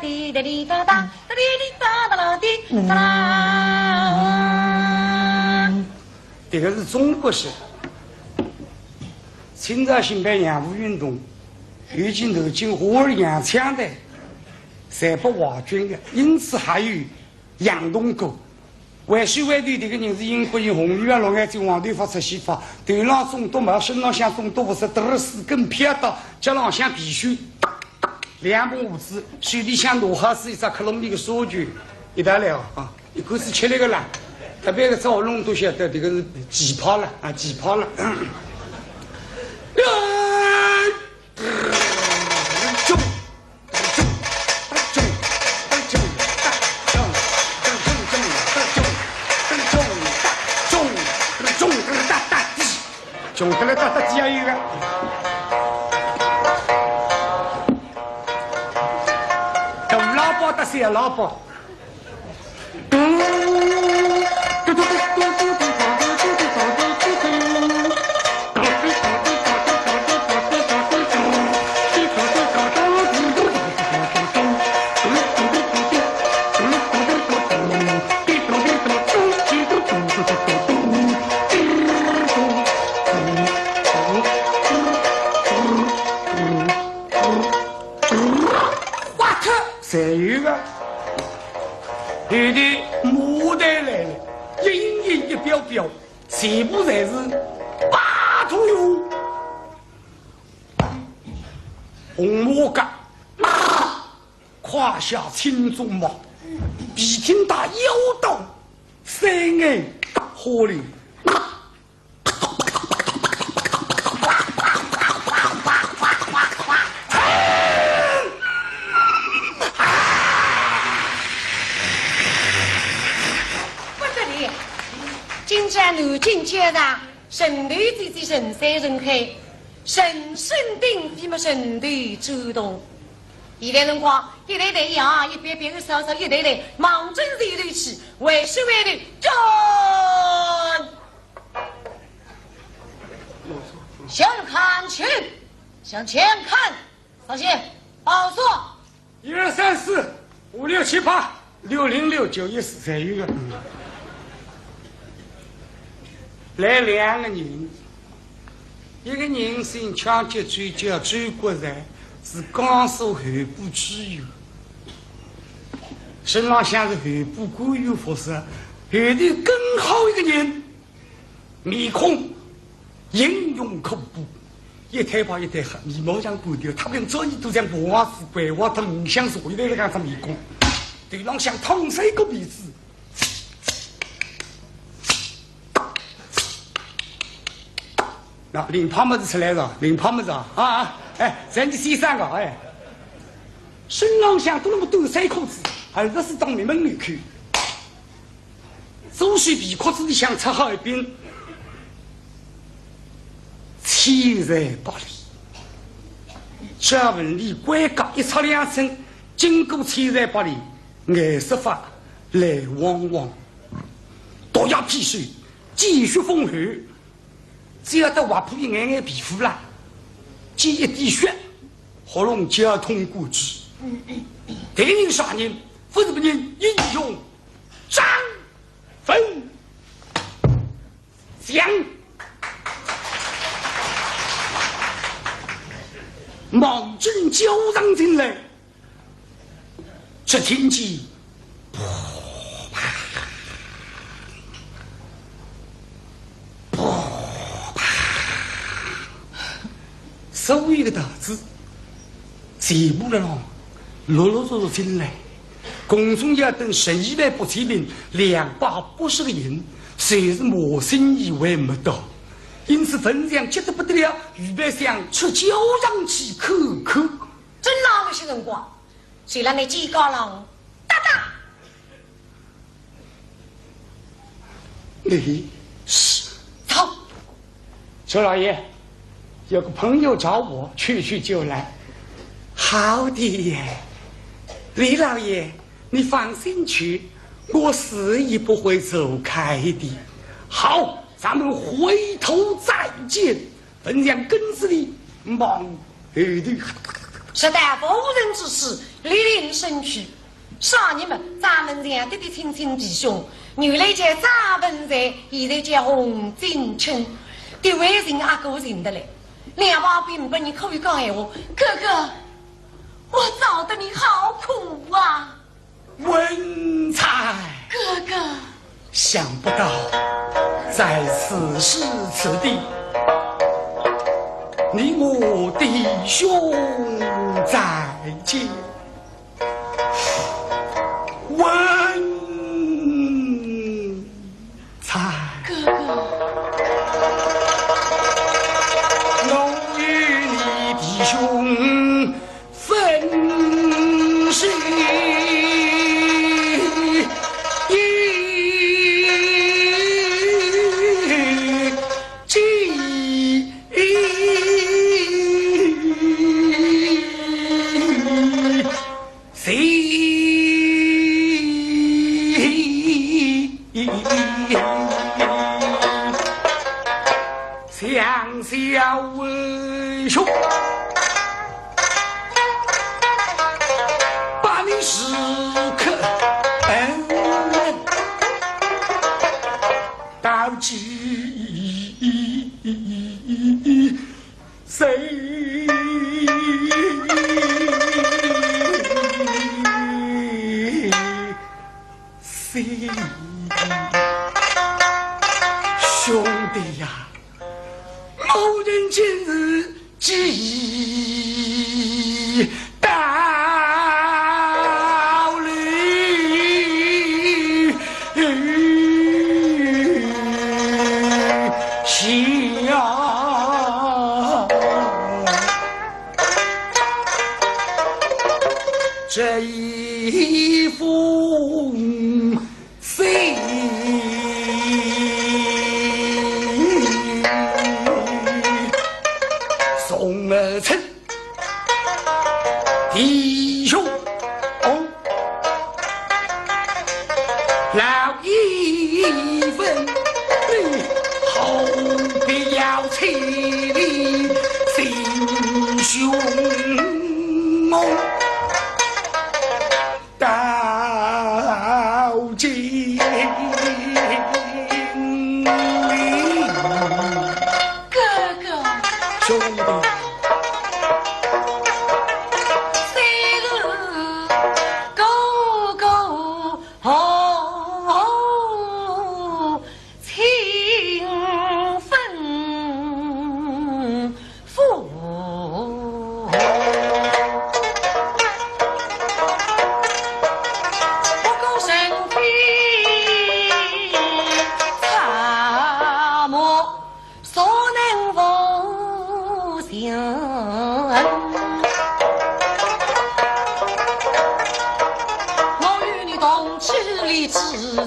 滴哒滴哒哒哒滴滴哒哒啦滴哒啦。这个是中国式。清朝新办洋务运动，如今如今活儿洋枪的，侪不瓦军的，因此还有洋东歌。为首为对这个人是英国人红绿啊，老眼睛往头发出西发，头浪中多毛，身浪向中多不是，得了四根撇刀，脚浪向必须两本胡子，手里向罗哈是一只克隆的烧具，一大了啊，一口气吃那个啦。特别个赵龙都晓得这个是几炮了啊，几炮了。中得了打打加油啊！大老包打小老包。有的牡丹来了，隐隐一表表，全部才是八头牛，红毛甲，胯下青鬃毛，鼻挺大腰刀，三眼火灵。南京街上，神头最最人山人海，人声鼎沸么，神头走动。现在辰光，一代代羊，一遍遍的烧烧，一代代忙针头头去，为首为头转。向看去，向前看，上线，报数。1、2、3、4、5、6、7、8、6、0、6、9、1、4才有个。来两个人，一个人姓抢劫罪叫周国才，是江苏候补知县，身上像是候补官员服饰。后头更好一个人，面孔英勇恐怖，一头白一头黑，眉毛像骨头，他跟早已都像白袜子白袜，他很像所有的那个子面孔，头上像烫水个鼻子。领胖么子出来了，领胖么子啊！哎，人家先生个哎，身上像都那么多三裤子，还是当你们女看，周须皮裤子里想插好一边，千人百里，这文里关角一插两声，经过千人百里，颜色发来汪汪，刀牙劈水，继续风寒。只要得划破一眼眼皮肤啦，溅一滴血，喉咙就要通过去。敌人杀人，不是不人英雄张飞将，猛阵交上进来，只听见所有的道子全部的人陆陆续续进来，共总要等11万8千名280个人，谁是毛心以外没到，因此分量急得不得了，预备想出交上去口。真哪个些辰光，谁让你几高郎哒哒？你是走，周老爷。有个朋友找我去就来，好的耶，李老爷，你放心去，我死也不会走开的。好，咱们回头再见。本将跟子里忙后头是待夫人之事，莅临身躯。杀你们，咱们这样的亲亲弟兄，原来见咱们在，现在见红巾青，对外人阿哥认得嘞。两把兵把你口语讲闲话，哥哥，我找得你好苦啊！文才，哥哥，想不到在此时此地，你我弟兄再见。文才，哥哥，我与你弟兄分是相笑为兄，把你时刻恩到今谁兄弟呀，某人今日记到了笑，这一封信宋儿臣弟兄老一份，后必要起立心胸到今。哥哥，兄弟，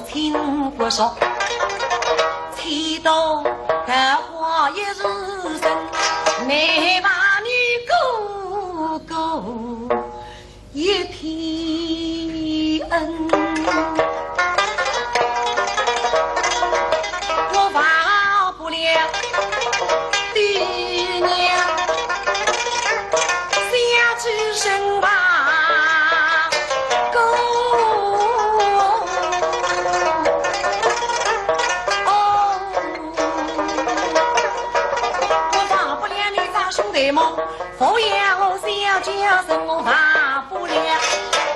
听不说，气到这话一日生，没把你哥哥一片恩，我忘不了爹娘相知深吧。佛爷我小家生我忘不了，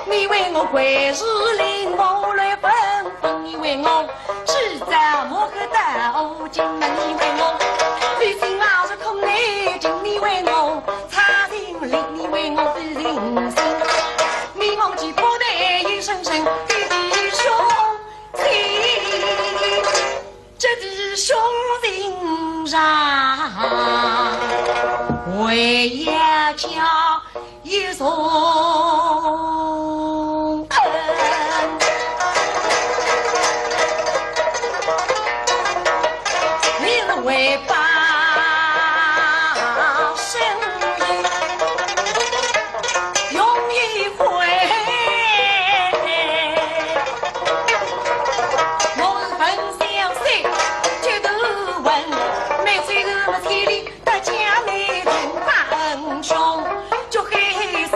你为我归日令我来纷纷，你为我制造莫可斗金，你为我历经熬着空内经，你为我擦心力，你为我费人心，你忘记破的一声声的弟兄情，这弟兄情上为呀叫一种恩，你是为把生意用一回，我是本相识就都问，每岁日么天里大家内兄就黑色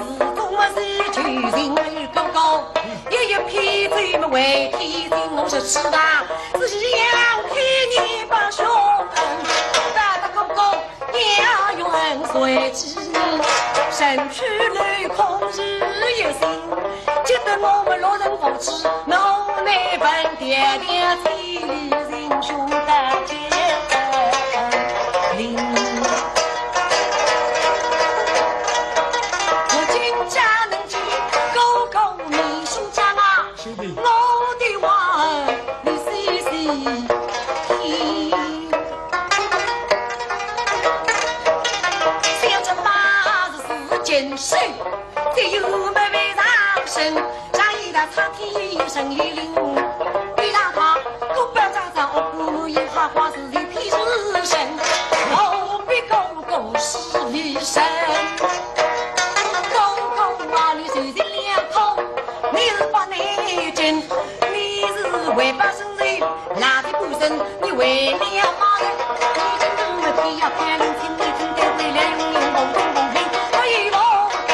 吃吧，只想替你把兄大大公公要用恩随之，身躯累空日夜心，记得我们老人福祉，农内本点点体力英雄的结灵。我今家能进高高秘书家啊，我的娃儿你细细听，想着80件事，只有妹妹上身，让一大苍天生一灵，你让他狗不长长，我不一哈花是一皮日神，我比狗狗是一神。为把生人拉的不生，你为了妈人，你真正的必要看人听，你听得回来用用公公公平，我一我跟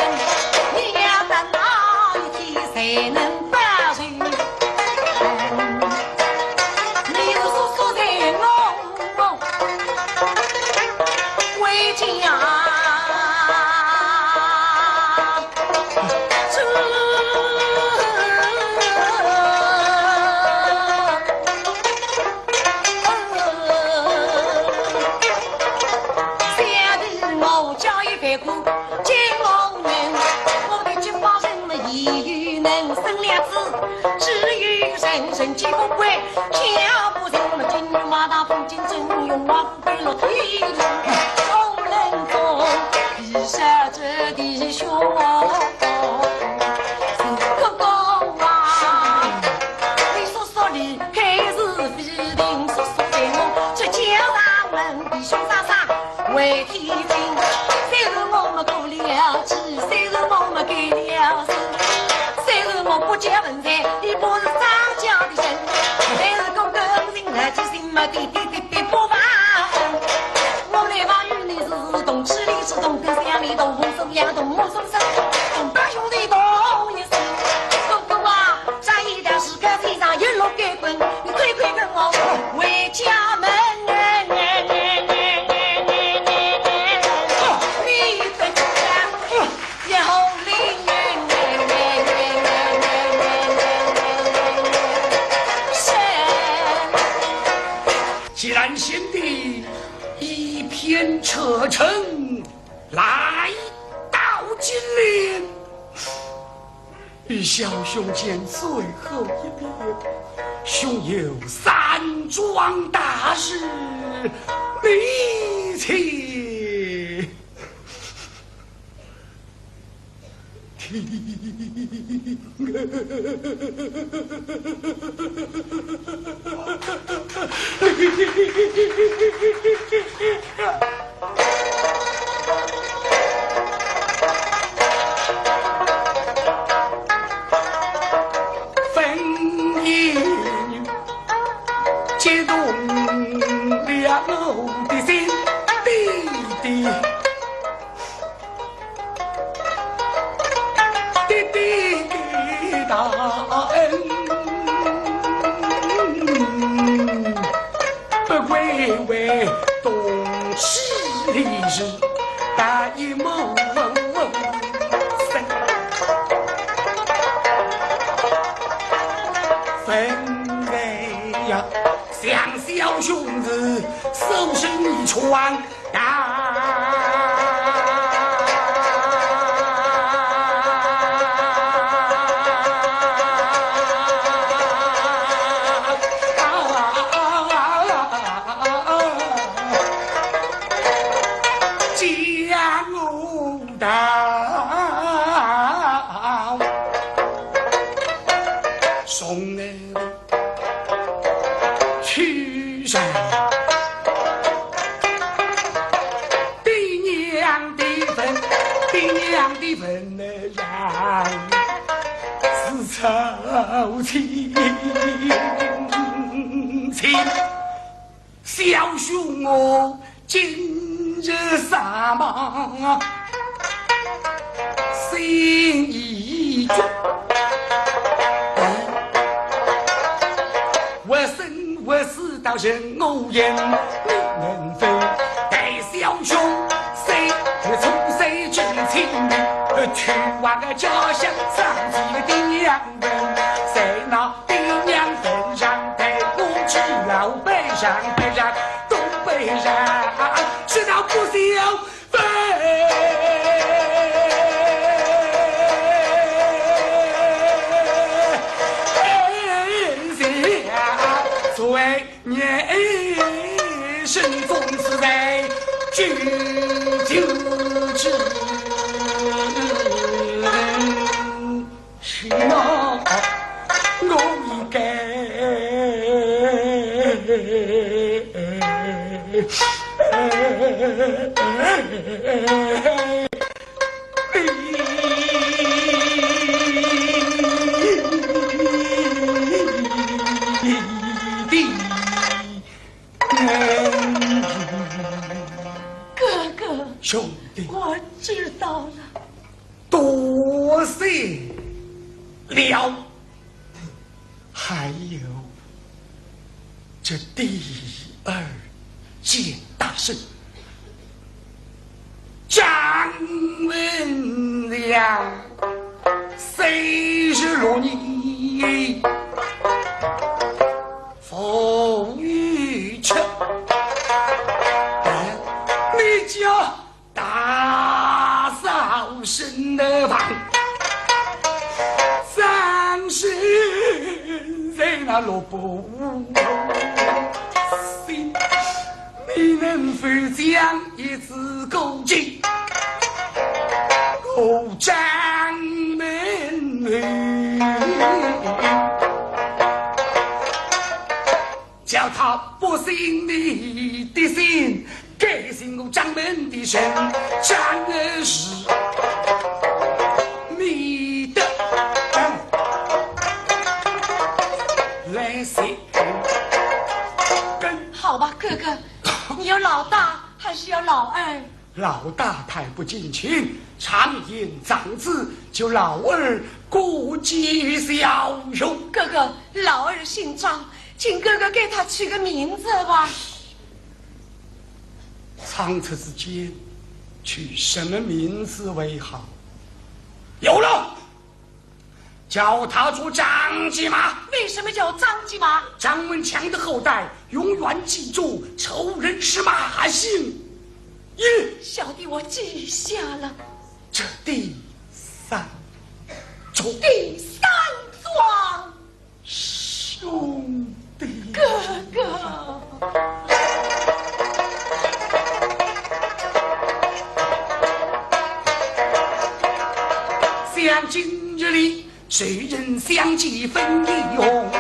你要到哪一天才能把人？你是叔叔在我为家。人机不贵，巧不成我们金玉马大风景真用马不背了推动，众人中比下这弟兄。哥哥啊，你说说你开始必定说说给我，这叫咱们弟兄啥啥为天兵，虽然我们过了气，虽然我们给了身，虽然我不结文才，你不是张家的人，但是公公人来之心嘛，滴滴滴滴不完。我来话与你是懂吃力是懂得想你懂红手样懂摸手手，懂大兄弟懂一生。公公啊，上一条时刻身上一路给滚，你快快跟我回家门。既然先帝一片车程来到金陵，与小兄见最后一面，兄有3桩大事离奇分一激动了我的心，弟弟。大恩不归为动气时，大一梦分为呀，向小兄子手伸一传送来去上爹娘的坟，爹娘的坟让是朝廷小兄我今日上忙心已决，为我死到人无言，你能否带小兄谁从谁知情去往个家乡上几个爹娘们，谁那爹娘坟上陪我去老北上北上东北上，直到不消费。作为年神总是在举酒之是那我应该哥哥，兄弟，我知道了，多谢了。还有这第二件大事，张文良虽是罗尼风雨车，但你家大嫂身的房丧事在那萝卜心，你能否将一字勾记勾张门叫他不信你的心，改信我张门的神，张儿是你的来信。好吧，哥哥，你要老大还是要老二？老大太不近亲，常言长子，就老二顾及小兄。哥哥，老二姓张，请哥哥给他取个名字吧。长策之间，取什么名字为好？有了，叫他做张继马。为什么叫张继马？张文强的后代永远记住仇人是马姓。小弟我记下了。这第三桩，第三桩，兄弟，哥哥。想今日里，谁人相继分一用？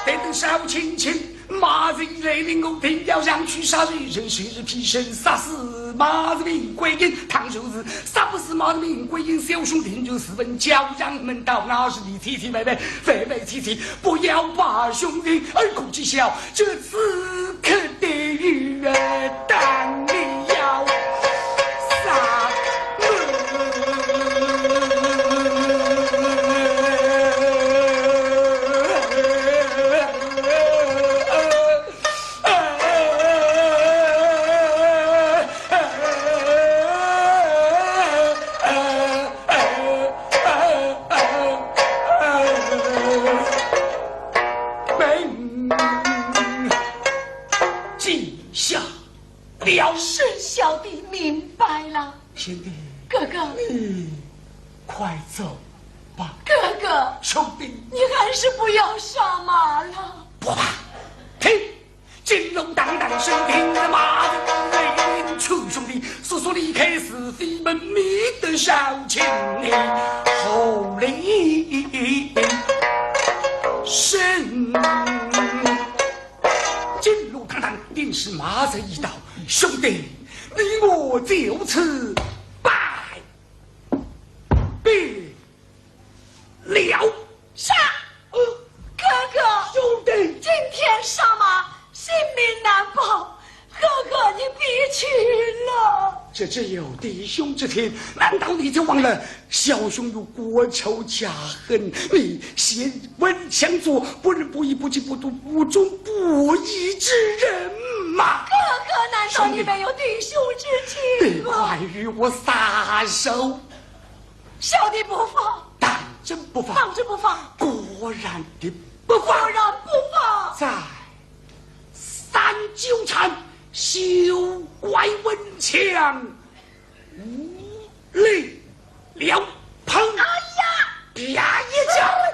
得等少亲亲。马子一雷令我听调上去杀人，谁日披身杀死马子命归阴，唐寿子杀不死马子命归阴，小兄弟就私奔叫让门道，那是你提提妹妹肥肥提提，不要把兄弟儿哭讥笑，这此刻的雨儿当你要杀是小弟明白了。兄弟，哥哥，你快走吧。哥哥，兄弟，你还是不要杀马了。不怕，听，金龙当当声听着马的雷鸣出，兄弟速速离开是非门密的少情你后里神。金龙当当定是马在一道，兄弟，你我就此拜别了。杀！哥哥，兄弟，今天杀马，性命难保，哥哥你别去了。这只有弟兄之情，难道你就忘了小兄有国仇家恨？你先问相助，不仁不义不敬不笃不忠不义之人吗？哥哥，难道你没有弟兄之情吗？快与我撒手！小弟不放，当真不放，当真不放，果然的不放，果然不放。在三九禅修怪文强，无力了棚。哎呀，啪一脚。